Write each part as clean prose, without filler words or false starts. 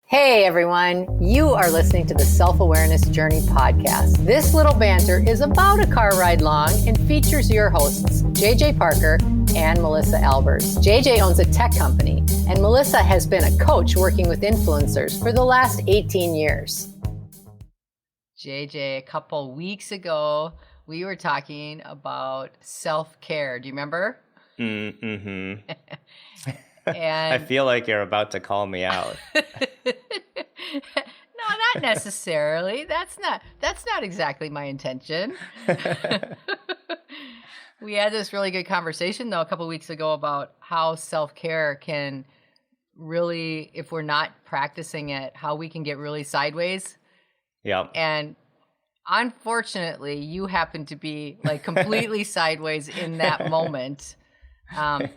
Hey everyone, you are listening to the Self-Awareness Journey podcast. This little banter is about a car ride long and features your hosts, JJ Parker and Melissa Albers. JJ owns a tech company and Melissa has been a coach working with influencers for the last 18 years. JJ, a couple weeks ago, we were talking about self-care. Do you remember? Mm-hmm. And I feel like you're about to call me out. No, not necessarily. That's not exactly my intention. We had this really good conversation though a couple weeks ago about how self-care can really, if we're not practicing it, how we can get really sideways. Yep. And unfortunately, you happen to be like completely sideways in that moment.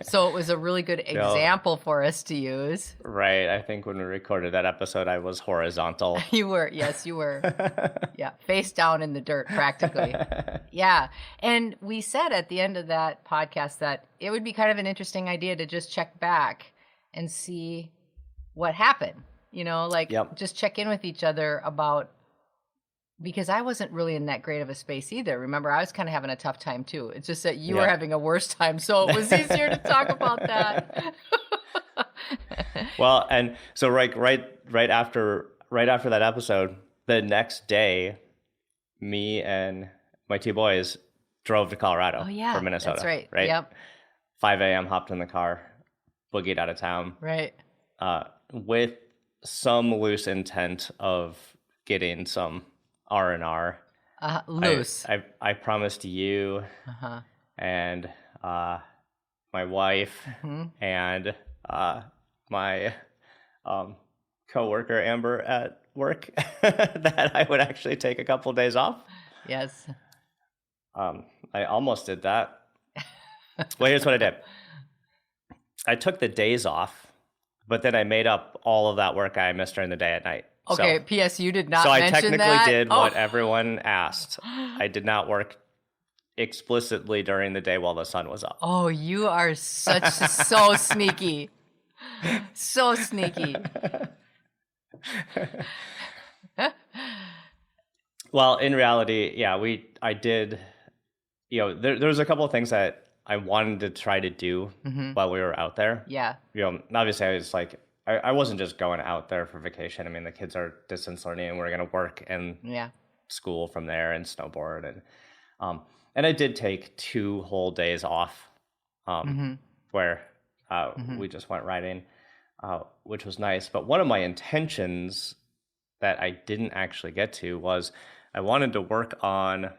So it was a really good example for us to use. Right. I think when we recorded that episode, I was horizontal. You were. Yes, you were. Yeah. Face down in the dirt, practically. Yeah. And we said at the end of that podcast that it would be kind of an interesting idea to just check back and see what happened. You know, like just check in with each other about, because I wasn't really in that great of a space either. Remember, I was kind of having a tough time too. It's just that you were having a worse time, so it was easier to talk about that. Well, and so right after that episode, the next day, me and my two boys drove to Colorado from Minnesota. That's right. Right. Yep. 5 a.m. hopped in the car, boogied out of town. Right. With some loose intent of getting some R&R. Loose. I promised you and my wife and my coworker Amber at work that I would actually take a couple days off. Yes. I almost did that. Well, here's what I did. I took the days off, but then I made up all of that work I missed during the day at night. Okay, so, P.S. You did not mention that. So I technically did what everyone asked. I did not work explicitly during the day while the sun was up. Oh, you are so sneaky. So sneaky. Well, in reality, I did, there was a couple of things that I wanted to try to do while we were out there. Yeah. Obviously I was like, I wasn't just going out there for vacation. I mean, the kids are distance learning and we're going to work and school from there and snowboard. And I did take 2 whole days off where we just went riding, which was nice. But one of my intentions that I didn't actually get to was I wanted to work on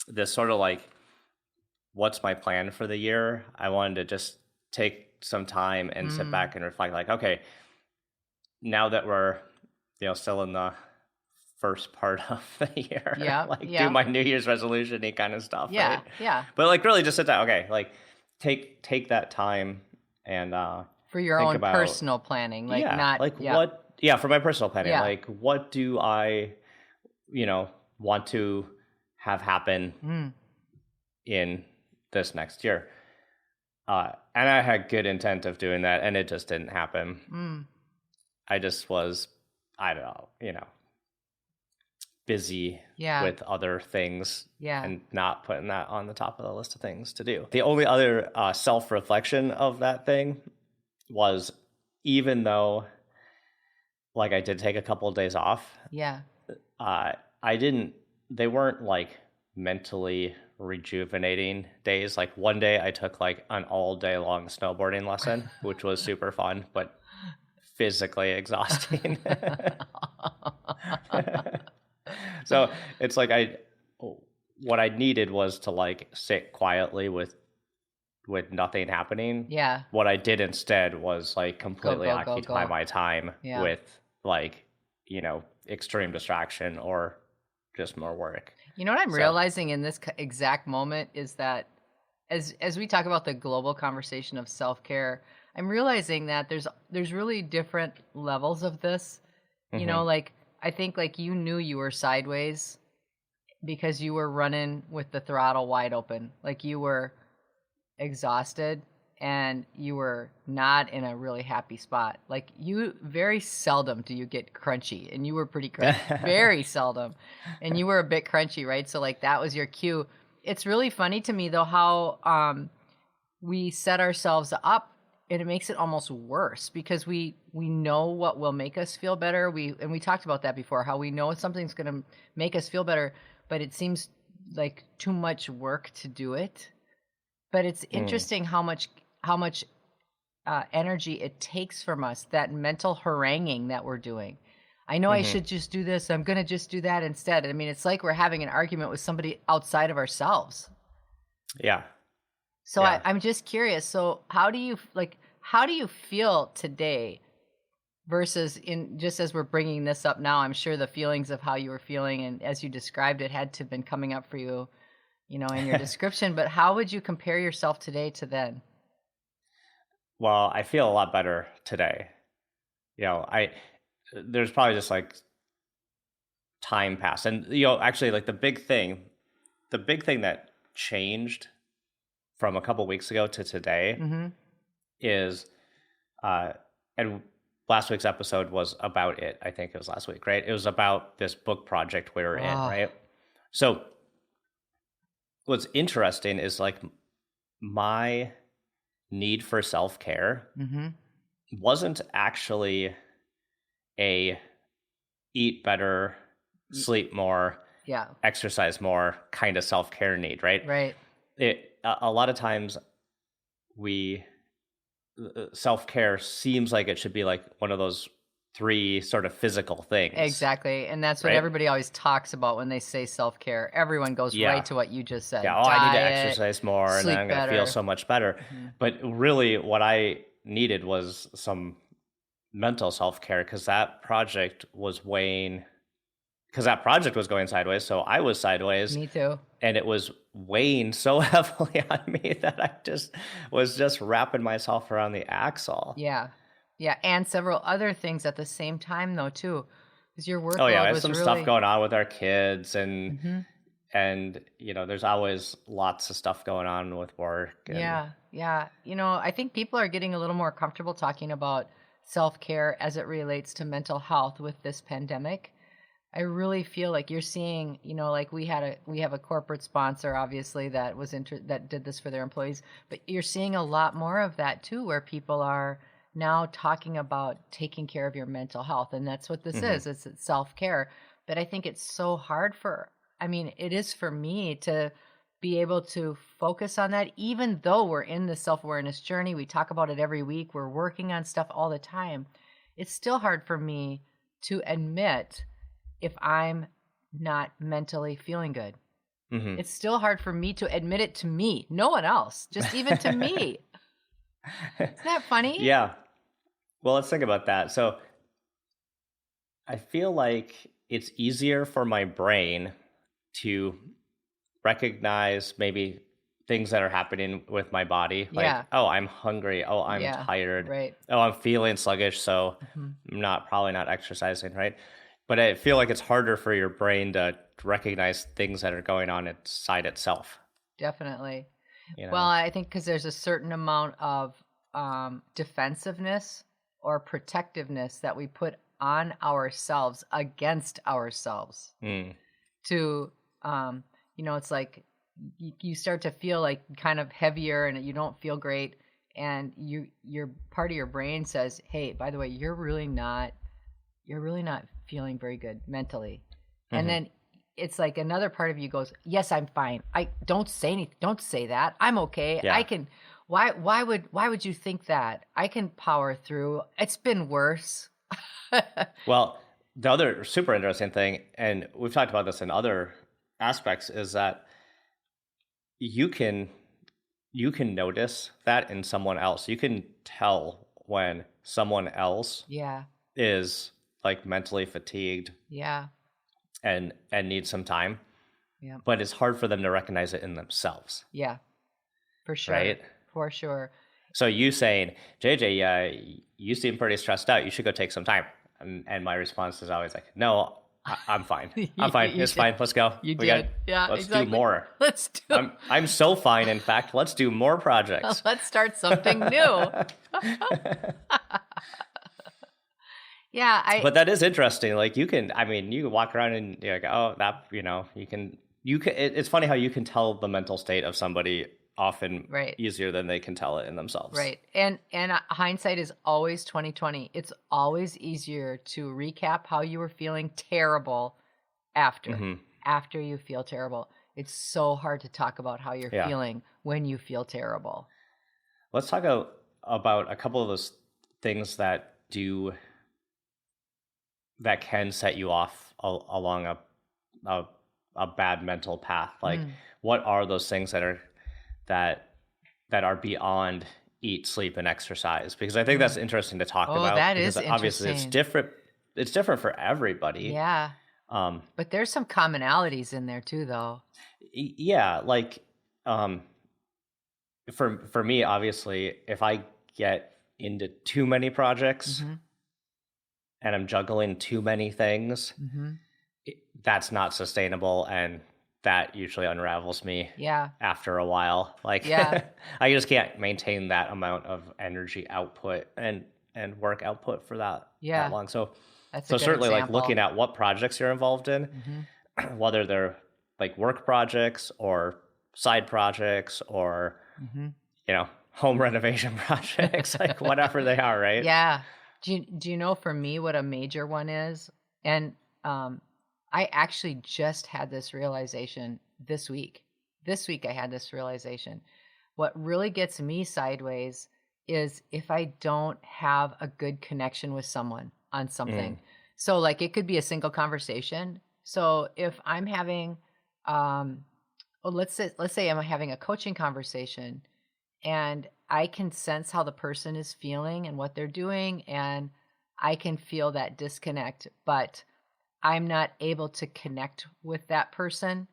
this sort of like, what's my plan for the year? I wanted to just take some time and sit back and reflect like, okay, now that we're, still in the first part of the year, do my New Year's resolution-y kind of stuff. Yeah. Right? Yeah. But like really just sit down. Okay. Like take that time and, for your own personal planning, like for my personal planning, like what do I, want to have happen in this next year. And I had good intent of doing that, and it just didn't happen. I just was, I don't know, busy with other things and not putting that on the top of the list of things to do. The only other self-reflection of that thing was, even though, like, I did take a couple of days off, they weren't, like, mentally rejuvenating days. Like one day I took like an all day long snowboarding lesson, which was super fun, but physically exhausting. So it's like what I needed was to like sit quietly with nothing happening. Yeah. What I did instead was like completely occupy my time with like, extreme distraction or just more work. You know what I'm realizing in this exact moment is that as we talk about the global conversation of self-care, I'm realizing that there's really different levels of this. You know, like I think like you knew you were sideways because you were running with the throttle wide open. Like you were exhausted and you were not in a really happy spot. Like you, very seldom do you get crunchy, and you were pretty crunchy, very seldom, and you were a bit crunchy, right? So like that was your cue. It's really funny to me though how we set ourselves up, and it makes it almost worse because we know what will make us feel better. We talked about that before, how we know something's going to make us feel better, but it seems like too much work to do it. But it's interesting how much energy it takes from us, that mental haranguing that we're doing. I know I should just do this. I'm going to just do that instead. I mean, it's like we're having an argument with somebody outside of ourselves. Yeah. So yeah. I'm just curious. So how do you feel today versus just as we're bringing this up now, I'm sure the feelings of how you were feeling and as you described it had to have been coming up for you, in your description, but how would you compare yourself today to then? Well, I feel a lot better today. There's probably just like time passed. And, actually like the big thing that changed from a couple weeks ago to today is, and last week's episode was about it. I think it was last week, right? It was about this book project we were in, right? So what's interesting is like my need for self-care wasn't actually a eat better, sleep more, exercise more kind of self-care need, right? Right. A lot of times self-care seems like it should be like one of those 3 sort of physical things. Exactly. And that's what everybody always talks about when they say self-care. Everyone goes right to what you just said. Yeah, diet, I need to exercise more and then I'm going to feel so much better. But really what I needed was some mental self-care because that project was going sideways. So I was sideways. Me too. And it was weighing so heavily on me that I was wrapping myself around the axle. Yeah. Yeah, and several other things at the same time, though, too, because your workload I have some stuff going on with our kids, and there's always lots of stuff going on with work. And... Yeah. I think people are getting a little more comfortable talking about self-care as it relates to mental health with this pandemic. I really feel like you're seeing, like we have a corporate sponsor, obviously, that was that did this for their employees, but you're seeing a lot more of that too, where people are now talking about taking care of your mental health. And that's what this is. It's self-care. But I think it's so hard it is for me to be able to focus on that, even though we're in the self-awareness journey. We talk about it every week. We're working on stuff all the time. It's still hard for me to admit if I'm not mentally feeling good. It's still hard for me to admit it to me, no one else, just even to me. Isn't that funny? Yeah. Well, let's think about that. So I feel like it's easier for my brain to recognize maybe things that are happening with my body. Like, oh, I'm hungry. Oh, I'm tired. Right. Oh, I'm feeling sluggish. So I'm probably not exercising, right? But I feel like it's harder for your brain to recognize things that are going on inside itself. Definitely. Well, I think because there's a certain amount of defensiveness or protectiveness that we put on ourselves against ourselves to, it's like you start to feel like kind of heavier and you don't feel great. And your part of your brain says, hey, by the way, you're really not feeling very good mentally. And then it's like another part of you goes, yes, I'm fine. I don't say anything. Don't say that. I'm okay. Yeah. I can, why would you think that? I can power through. It's been worse. Well, the other super interesting thing, and we've talked about this in other aspects, is that you can notice that in someone else. You can tell when someone else is like mentally fatigued. Yeah. And needs some time. Yeah. But it's hard for them to recognize it in themselves. Yeah. For sure. Right? For sure. So you saying, JJ, you seem pretty stressed out. You should go take some time. And my response is always like, no, I'm fine. I'm fine. It's fine. Let's go. You did. Yeah, let's exactly. do more. Let's do. I'm so fine. In fact, let's do more projects. Let's start something new. Yeah, but that is interesting. Like you can walk around and you're like, oh, that, you can, it's funny how you can tell the mental state of somebody often easier than they can tell it in themselves. Right. And hindsight is always 20/20. It's always easier to recap how you were feeling terrible after you feel terrible. It's so hard to talk about how you're feeling when you feel terrible. Let's talk about a couple of those things that can set you off along a bad mental path. Like what are those things that are beyond eat, sleep, and exercise? Because I think that's interesting to talk about. That because is obviously it's different for everybody. Yeah. But there's some commonalities in there too, though. Yeah, like for me, obviously, if I get into too many projects and I'm juggling too many things, that's not sustainable, and that usually unravels me after a while. Like I just can't maintain that amount of energy output and work output for that long. So certainly example. Like looking at what projects you're involved in, whether they're like work projects or side projects or home renovation projects, like whatever they are, right? Yeah. Do you know for me what a major one is? And I actually just had this realization this week. This week I had this realization. What really gets me sideways is if I don't have a good connection with someone on something. So like it could be a single conversation. So if I'm having, let's say I'm having a coaching conversation and I can sense how the person is feeling and what they're doing, and I can feel that disconnect, but I'm not able to connect with that person,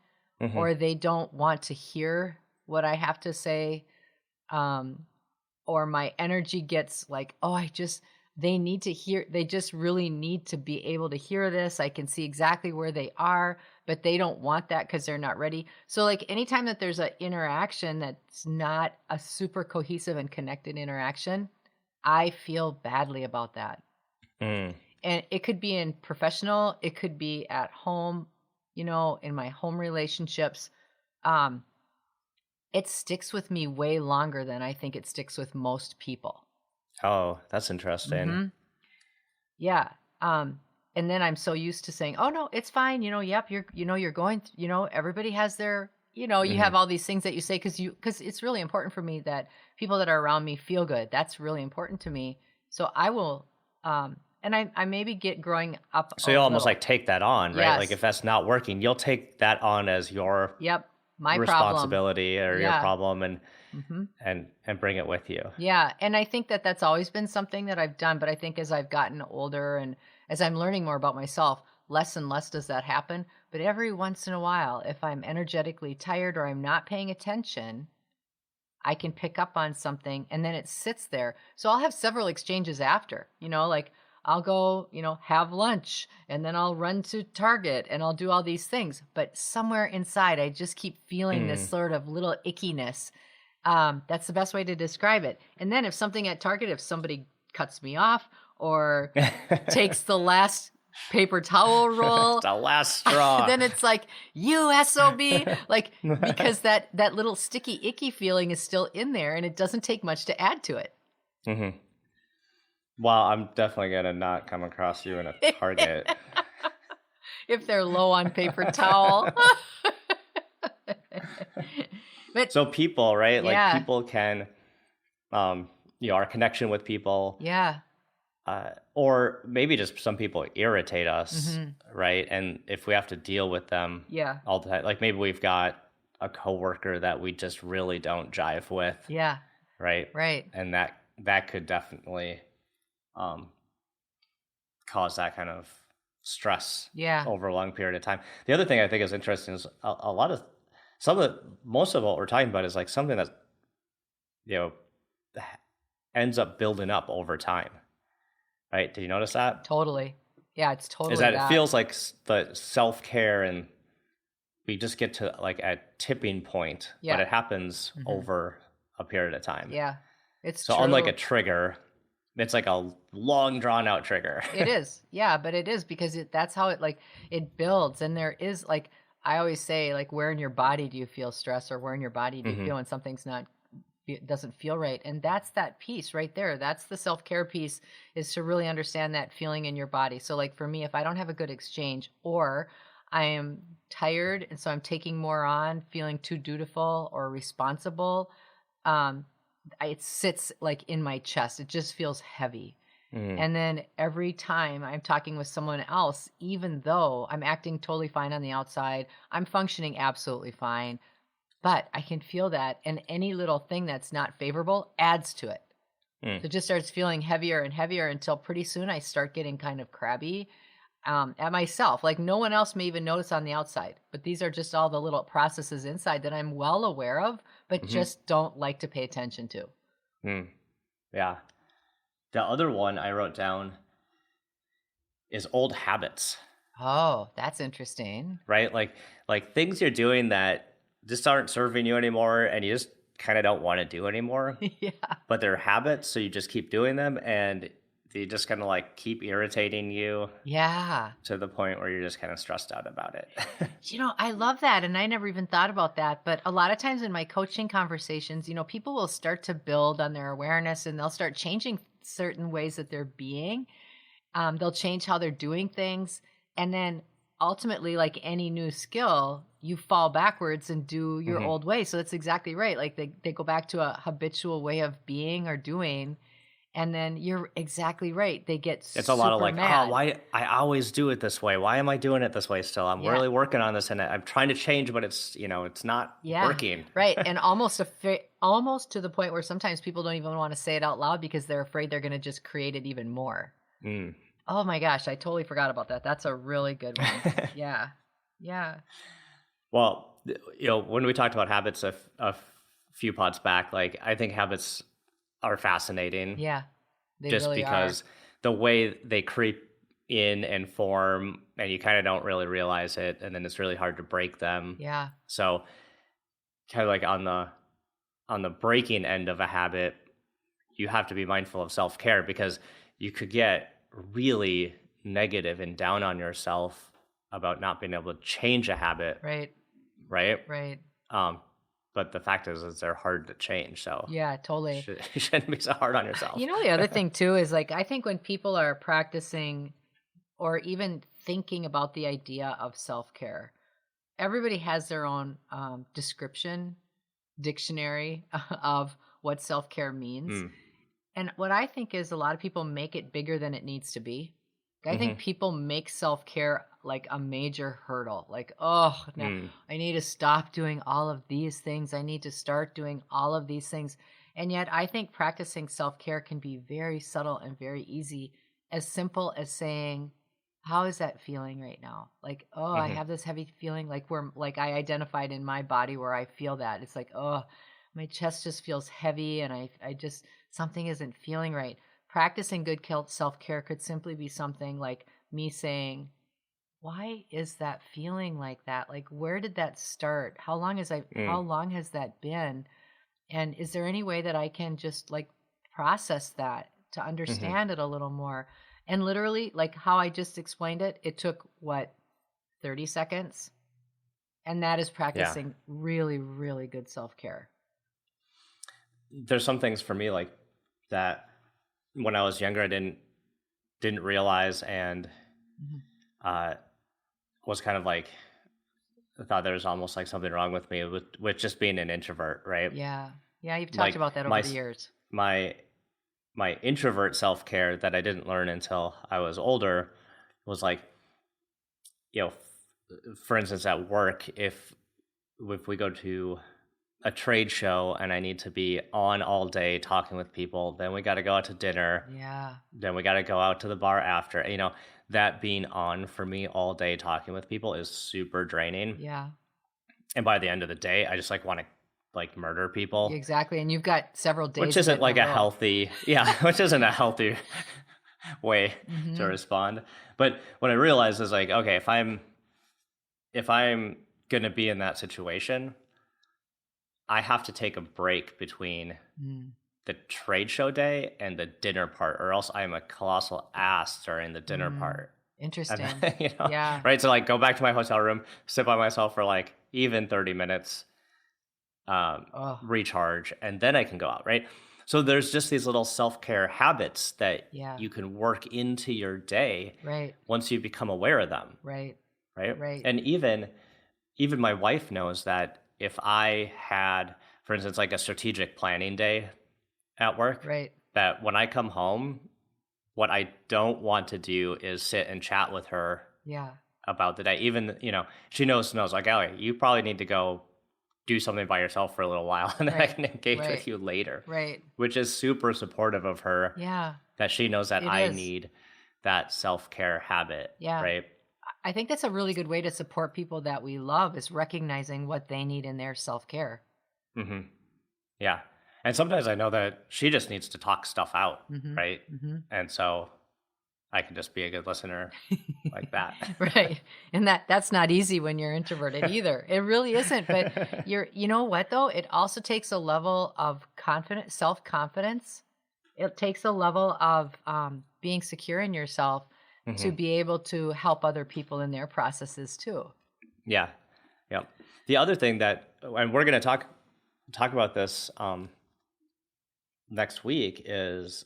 or they don't want to hear what I have to say, or my energy gets like, they just really need to be able to hear this. I can see exactly where they are, but they don't want that because they're not ready. So like anytime that there's an interaction that's not a super cohesive and connected interaction, I feel badly about that. And it could be in professional, it could be at home, in my home relationships. It sticks with me way longer than I think it sticks with most people. Oh, that's interesting. Yeah. And then I'm so used to saying, oh no, it's fine. Yep. You're going, everybody has their, you have all these things that you say because it's really important for me that people that are around me feel good. That's really important to me. So I will, and I maybe get growing up. So you almost like take that on, right? Yes. Like if that's not working, you'll take that on as your my responsibility problem. Or your problem and bring it with you. Yeah. And I think that that's always been something that I've done, but I think as I've gotten older and as I'm learning more about myself, less and less does that happen. But every once in a while, if I'm energetically tired or I'm not paying attention, I can pick up on something and then it sits there. So I'll have several exchanges after, like I'll go, have lunch and then I'll run to Target and I'll do all these things. But somewhere inside, I just keep feeling this sort of little ickiness. That's the best way to describe it. And then if something at Target, if somebody cuts me off or takes the last paper towel roll, the last straw, then it's like, you SOB, like, because that little sticky, icky feeling is still in there and it doesn't take much to add to it. Well, I'm definitely going to not come across you in a Target. If they're low on paper towel. But, so people, right? Like people can, our connection with people. Yeah. Or maybe just some people irritate us, right? And if we have to deal with them all the time, like maybe we've got a coworker that we just really don't jive with. Yeah. Right. Right. And that could definitely cause that kind of stress over a long period of time. The other thing I think is interesting is most of what we're talking about is like something that, ends up building up over time. Right? Did you notice that? Totally. Yeah, it's totally is that that. it feels like the self-care, and we just get to like a tipping point, but it happens over a period of time. Yeah, it's so true. unlike a trigger, it's like a long drawn out trigger. It is. Yeah, but it is because that's how it builds. And there is I always say, like, where in your body do you feel stress, or where in your body do you feel when something's doesn't feel right? And that's that piece right there. That's the self-care piece, is to really understand that feeling in your body. So like for me, if I don't have a good exchange, or I am tired and so I'm taking more on, feeling too dutiful or responsible, it sits like in my chest. It just feels heavy. And then every time I'm talking with someone else, even though I'm acting totally fine on the outside, I'm functioning absolutely fine, but I can feel that. And any little thing that's not favorable adds to it. So it just starts feeling heavier and heavier until pretty soon I start getting kind of crabby at myself. Like no one else may even notice on the outside, but these are just all the little processes inside that I'm well aware of, but just don't like to pay attention to. Yeah. The other one I wrote down is old habits. Oh, that's interesting. Right? Like things you're doing that just aren't serving you anymore, and you just kind of don't want to do anymore. Yeah. But they're habits, so you just keep doing them, and they just kind of like keep irritating you. Yeah. To the point where you're just kind of stressed out about it. I love that. And I never even thought about that. But a lot of times in my coaching conversations, people will start to build on their awareness, and they'll start changing certain ways that they're being. They'll change how they're doing things. And then ultimately, like any new skill, you fall backwards and do your old way. So that's exactly right. Like they go back to a habitual way of being or doing. And then you're exactly right. They get it's a lot of like, mad. oh, why I always do it this way. Why am I doing it this way still? I'm really working on this, and I'm trying to change, but it's it's not working. Right. And almost to the point where sometimes people don't even want to say it out loud because they're afraid they're going to just create it even more. Oh my gosh, I totally forgot about that. That's a really good one. Yeah. Yeah. Well, when we talked about habits a few pods back, like I think habits are fascinating. Yeah. They just really because the way they creep in and form, and you kind of don't really realize it, and then it's really hard to break them. Yeah. So kind of like on the breaking end of a habit, you have to be mindful of self-care, because you could get really negative and down on yourself about not being able to change a habit. Right. But the fact is they're hard to change. So yeah, totally. You shouldn't be so hard on yourself. The other thing too is like, I think when people are practicing or even thinking about the idea of self-care, everybody has their own dictionary of what self-care means. And what I think is a lot of people make it bigger than it needs to be. I think people make self-care like a major hurdle. Like, I need to stop doing all of these things. I need to start doing all of these things. And yet I think practicing self-care can be very subtle and very easy. As simple as saying, how is that feeling right now? Like, I have this heavy feeling, like I identified in my body where I feel that. It's like, my chest just feels heavy, and I just, something isn't feeling right. Practicing good self-care could simply be something like me saying, why is that feeling like that? Like, where did that start? How long has that been? And is there any way that I can just like process that to understand it a little more? And literally, like how I just explained it, it took 30 seconds. And that is practicing really, really good self-care. There's some things for me like that when I was younger I didn't realize, and was kind of like, I thought there was almost like something wrong with me with just being an introvert, right? Yeah. Yeah, you've talked about that over the years. My introvert self-care that I didn't learn until I was older was like, for instance, at work, if we go to a trade show and I need to be on all day talking with people, then we got to go out to dinner. Yeah. Then we got to go out to the bar after. That being on for me all day talking with people is super draining. Yeah. And by the end of the day, I just want to murder people. Exactly. And you've got several days. Which isn't like a healthy, which isn't a healthy way to respond. But what I realized is like, okay, if I'm going to be in that situation, I have to take a break between the trade show day and the dinner part, or else I am a colossal ass during the dinner part. Interesting. And then, Yeah. right. So like go back to my hotel room, sit by myself for like even 30 minutes, recharge, and then I can go out. Right. So there's just these little self-care habits that you can work into your day once you become aware of them. Right. And even my wife knows that if I had, for instance, like a strategic planning day at work, that when I come home, what I don't want to do is sit and chat with her about the day. Even, she knows like, Allie, you probably need to go do something by yourself for a little while, and then I can engage with you later. Which is super supportive of her. That she knows that I need that self-care habit. Right. I think that's a really good way to support people that we love, is recognizing what they need in their self-care. Yeah. And sometimes I know that she just needs to talk stuff out, right? And so I can just be a good listener like that. Right. And that's not easy when you're introverted either. It really isn't. But you know what though? It also takes a level of self-confidence. It takes a level of being secure in yourself to be able to help other people in their processes too. Yeah. Yep. The other thing that, and we're going to talk about this next week, is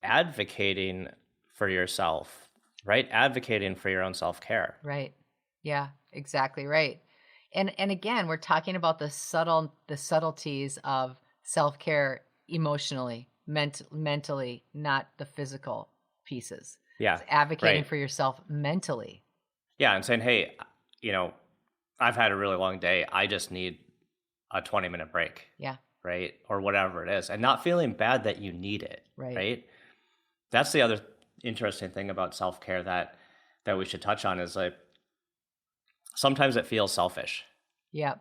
advocating for yourself, right? Advocating for your own self-care. Right. Yeah, exactly right. And again, we're talking about the subtleties of self-care emotionally, mentally, not the physical pieces. Yeah. It's advocating for yourself mentally. Yeah. And saying, hey, I've had a really long day. I just need a 20-minute break. Yeah. Right. Or whatever it is. And not feeling bad that you need it. Right. That's the other interesting thing about self-care that we should touch on, is like, sometimes it feels selfish. Yeah.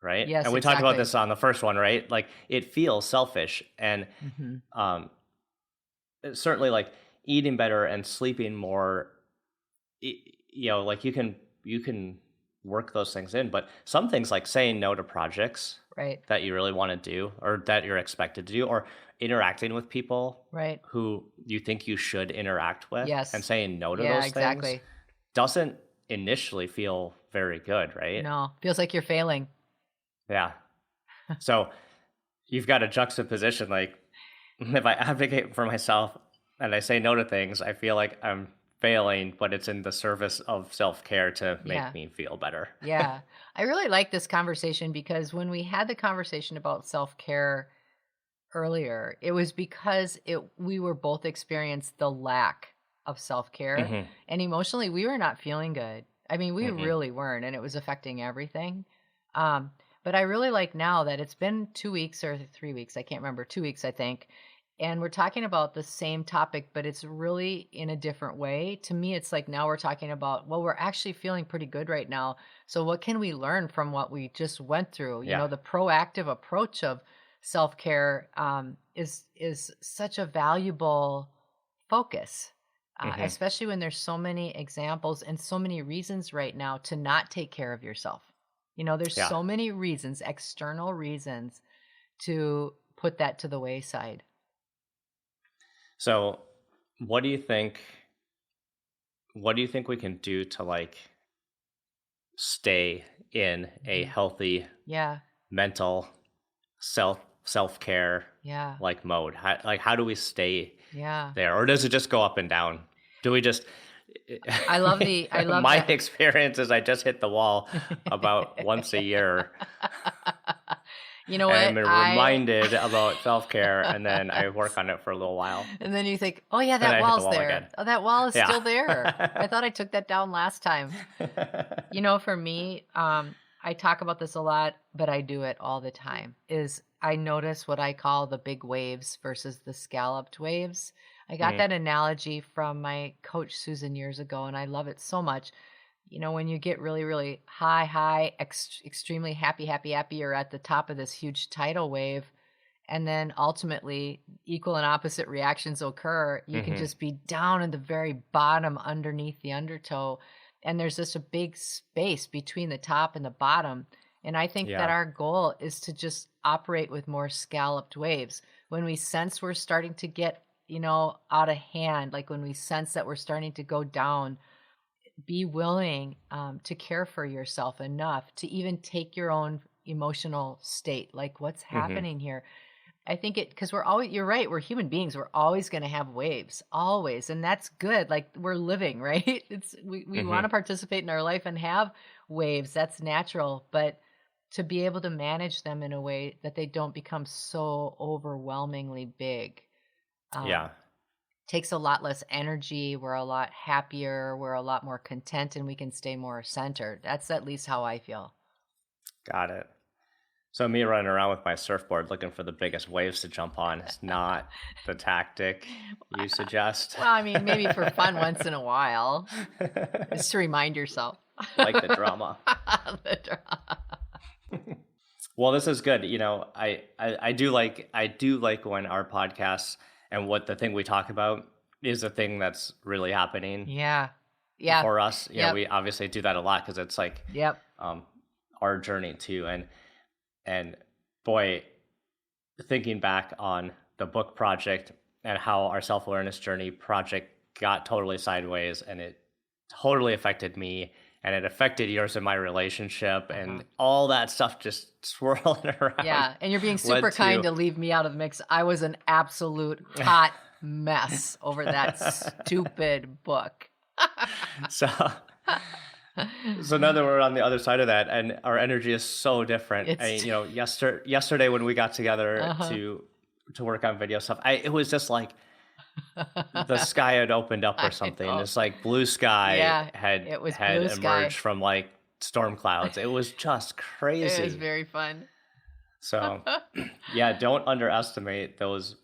Right. Yes. And we talked about this on the first one, right? Like, it feels selfish. And certainly like eating better and sleeping more, like you can work those things in, but some things like saying no to projects that you really want to do, or that you're expected to do, or interacting with people who you think you should interact with, and saying no to those things doesn't initially feel very good, right? No, feels like you're failing. Yeah. So you've got a juxtaposition, like, if I advocate for myself and I say no to things, I feel like I'm failing, but it's in the service of self-care to make me feel better. Yeah. I really like this conversation, because when we had the conversation about self-care earlier, it was because we were both experienced the lack of self-care, and emotionally we were not feeling good. I mean, we really weren't, and it was affecting everything. But I really like now that it's been 2 weeks or 3 weeks, I can't remember, 2 weeks, I think. And we're talking about the same topic, but it's really in a different way. To me, it's like now we're talking about, well, we're actually feeling pretty good right now. So what can we learn from what we just went through? You know, the proactive approach of self-care is such a valuable focus, especially when there's so many examples and so many reasons right now to not take care of yourself. There's so many reasons, external reasons, to put that to the wayside. So what do you think we can do to like stay in a healthy mental self-care like mode? How do we stay there? Or does it just go up and down? Do we just I love my experience is I just hit the wall about once a year. You know what? I'm reminded about self-care, and then I work on it for a little while. And then you think, oh yeah, that wall's there. Again. Oh, that wall is still there. I thought I took that down last time. For me, I talk about this a lot, but I do it all the time, is I notice what I call the big waves versus the scalloped waves. I got that analogy from my coach, Susan, years ago, and I love it so much. When you get really, really high, extremely happy, you're at the top of this huge tidal wave. and then ultimately equal and opposite reactions occur. You can just be down in the very bottom underneath the undertow, and there's just a big space between the top and the bottom. And I think that our goal is to just operate with more scalloped waves. When we sense we're starting to get, out of hand, like when we sense that we're starting to go down, be willing to care for yourself enough to even take your own emotional state. Like, what's happening here? I think because you're right, we're human beings. We're always going to have waves, always. And that's good. Like, we're living, right? We want to participate in our life and have waves. That's natural. But to be able to manage them in a way that they don't become so overwhelmingly big. Takes a lot less energy. We're a lot happier. We're a lot more content, and we can stay more centered. That's at least how I feel. Got it. So me running around with my surfboard looking for the biggest waves to jump on is not the tactic you suggest. Well, I mean, maybe for fun once in a while, just to remind yourself. Like the drama. The drama. Well, this is good. I do like when our podcasts and what the thing we talk about is a thing that's really happening. Yeah. For us, we obviously do that a lot because it's like our journey too. And boy, thinking back on the book project and how our self-awareness journey project got totally sideways, and it totally affected me, and it affected yours in my relationship, and all that stuff just swirling around. Yeah, and you're being super kind to leave me out of the mix. I was an absolute hot mess over that stupid book. So now that we're on the other side of that, and our energy is so different. Yesterday when we got together to work on video stuff, it was just like the sky had opened up or something. It's like blue sky had emerged from like storm clouds. It was just crazy. It was very fun. So don't underestimate those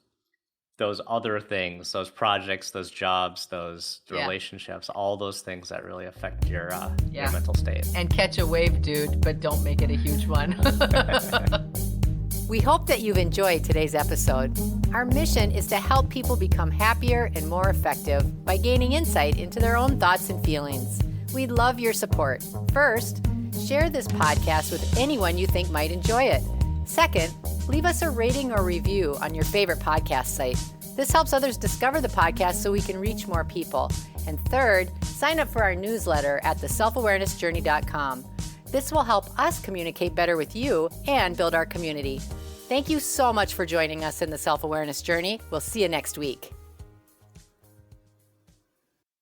other things, those projects, those jobs, those relationships, all those things that really affect your mental state. And catch a wave, dude, but don't make it a huge one. We hope that you've enjoyed today's episode. Our mission is to help people become happier and more effective by gaining insight into their own thoughts and feelings. We'd love your support. First, share this podcast with anyone you think might enjoy it. Second, leave us a rating or review on your favorite podcast site. This helps others discover the podcast so we can reach more people. And third, sign up for our newsletter at theselfawarenessjourney.com. This will help us communicate better with you and build our community. Thank you so much for joining us in the Self-Awareness Journey. We'll see you next week.